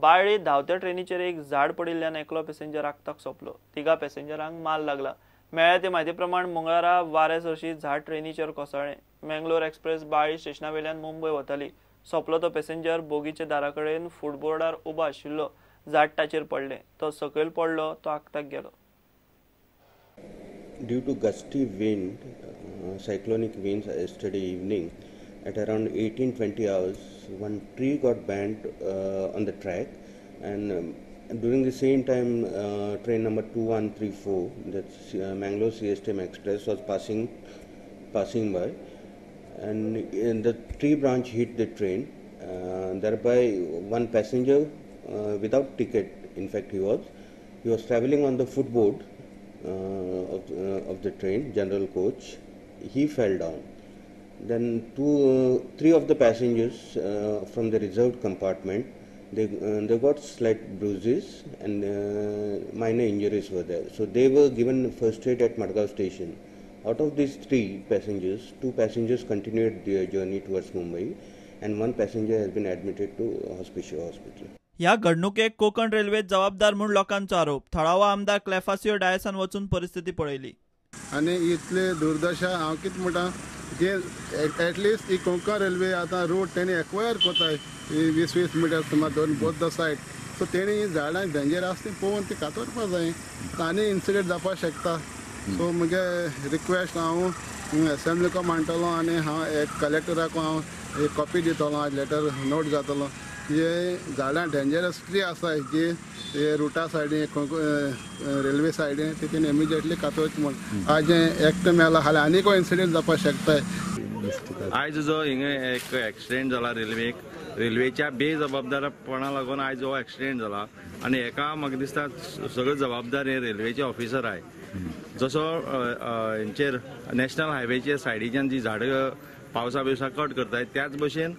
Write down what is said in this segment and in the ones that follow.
बाळ्ळी धांवत्या ट्रेनीचेर एक झाड पडिल्ल्यान एकलो पॅसेंजर आगताक सोंपलो. तिगा पॅसेंजरांक माल लागला. मेळ्ळ्या ते म्हायती प्रमाण मंगळारा वारे सरशी झाड ट्रेनीचेर कोसळ्ळें. मंगळूर एक्सप्रेस बाळ्ळी स्टेशनावेल्यान मुंबय वताली. सोंपलो तो पॅसेंजर बोगीचे दाराकडेन फुटबोर्डार उबो आशिल्लो. झाड ताचेर पडलें. तो सकयल पडलो. तो आगताक गेलो. Due to gusty wind, cyclonic winds yesterday evening, at around 18:20 hours, one tree got bent on the track, and during the same time, train number 2134, that's Mangalore CSTM Express, was passing by, and the tree branch hit the train. Thereby, one passenger without ticket, in fact, he was traveling on the footboard. Of the train, general coach, he fell down. Then three of the passengers from the reserved compartment, they got slight bruises and minor injuries were there. So they were given first aid at Madgaon station. Out of these three passengers, two passengers continued their journey towards Mumbai, and one passenger has been admitted to hospital. ह्या घडणुकेक Konkan railway जबाबदार म्हूण लोकांचो आरोप. थळावा आमदार क्लेफासियो डायसान वचून परिस्थिती पळयली. आनी इतले दुर्दशा हांव कितें म्हणटा जे एटलिस्ट ही कोंकण रेल्वे आतां रूट तेणी एक्वायर कोताय 20 मिटर सुमार दोन बोथ द सायड. सो तेणी झाडां डेंजर आसा ती पळोवन ती कातरपा जाय. आनी इन्सिडेंट जावपा शकता. सो म्हगे रिक्वेस्ट हांव एसेंब्लीको मांडटलो आनी हांव एक कलेक्टराक हांव एक कॉपी दितलो. आज लेटर नोट जातलो. हे झाडां डेंजरस ट्री आसा जे रुटा सायडीन रेल्वे सायडीन तितून इमिजिएटली कातोवचें म्हूण. आज एकटो मेला हाल्यार आनीक इन्सिडेंट जावपा शकताय. आयज जो हिंगा एक एक्सिडेंट जाला रेल्वेच्या बेजबाबदारपणा लागून आयज हो एक्सिडेंट जाला. आनी हेका म्हाका दिसता सगळो जबाबदार हे रेल्वेचे ऑफिसर आय. जसो हेंचेर नॅशनल हायवेचे सायडीच्यान जी झाडां पावसा बिवसा कट करताय त्याच भशेन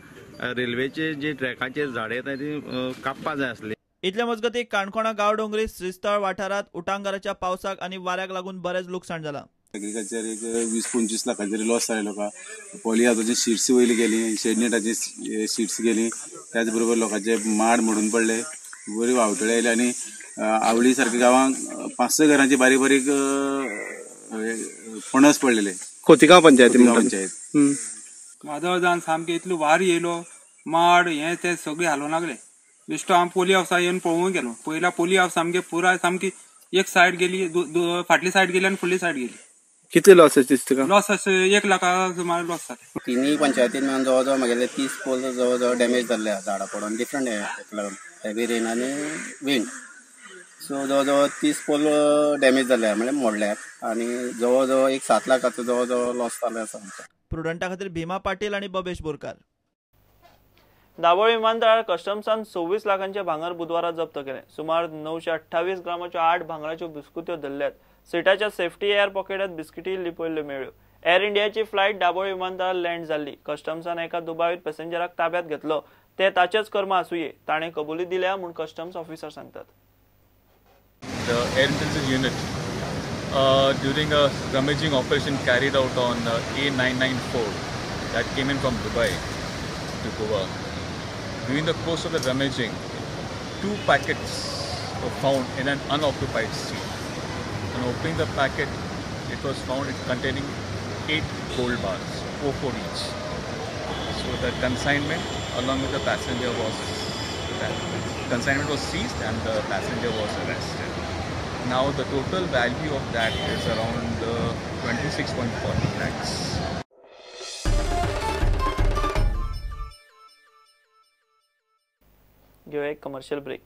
रेल्वेचे जे ट्रॅकाचेर झाडां येतात ती कापपा जाय आसली. इतले मजगतीं काणकोणा गांवडोंगरी श्रीस्थळ वाठारांत उटांगाराच्या पावसाक आनी वाऱ्याक लागून बरेच लुकसाण जालां. एग्रीकल्चर एक 20-25 लाखांची लॉस जालो का. पॉलिहावजाची शीट्स वयली गेली, शेडनेटाची शीट्स गेली. त्याच बरोबर लोकांचे माड मोडून पडले, बरी वावटळे आयले आनी आवळी सारख्या गांवांक 5-6 घरांची बारीक बारीक पणस पडलेले. खोतिगांव पंचायत माधव जावन सामकें इतलो वार येयलो, माड हे ते सगळे हालोवंक लागले. बेश्टो हांव पोली हावसा येवन पळोवंक गेलो. पयला पोली हावस सामके पुराय सामकी एक सायड गेली, फाटली सायड गेली आनी फुडली सायड गेली. कितले लॉस दिसता? लॉस 1 लाखा सुमार लॉस जाले. तिनूय पंचायतीन मेळून जवळ जवळ म्हागेले 30 पोल जवळ जवळ डॅमेज जाल्ले झाडां पडून डिफरंट लागून हेवी रेन आनी विंड. सो जवळ जवळ 30 पोल डॅमेज जाल्ले म्हणजे मोडल्यात आनी जवळ जवळ एक 7 लाखाचो जवळ जवळ लॉस जाल्ले आसा. प्रुडंटा खातीर भीमा पाटील आणि बबेश बोरकार. दाबोळे विमानतळार कस्टम्सान 26 लाखांचे भांगर बुधवारा जप्त केले. सुमार 928 ग्रामाच्यो 8 भांगराच्यो बिस्कुत्यो धरल्यात. सीटाच्या सेफ्टी एअर पॉकेटात बिस्किटी लिपयल्ल्यो मेळ्ळ्यो. एअर इंडियाची फ्लायट दाबोळे विमानतळार लँड जाल्ली. कस्टम्सान एका दुबावीत पॅसेंजराक ताब्यात घेतलो. ते ताचेच कर्म आसूये ताणें कबुली दिल्या म्हूण कस्टम्स ऑफिसर सांगतात. The air intelligence unit during a rummaging operation carried out on A994 that came in from Dubai to Goa. During the course of the rummaging, 2 packets were found in an unoccupied seat. On opening the packet, it was found it containing 8 gold bars, 4 each. So the consignment along with the passenger was seized and the passenger was arrested. Now the total value of that is around 26.40 lakhs. give a commercial break.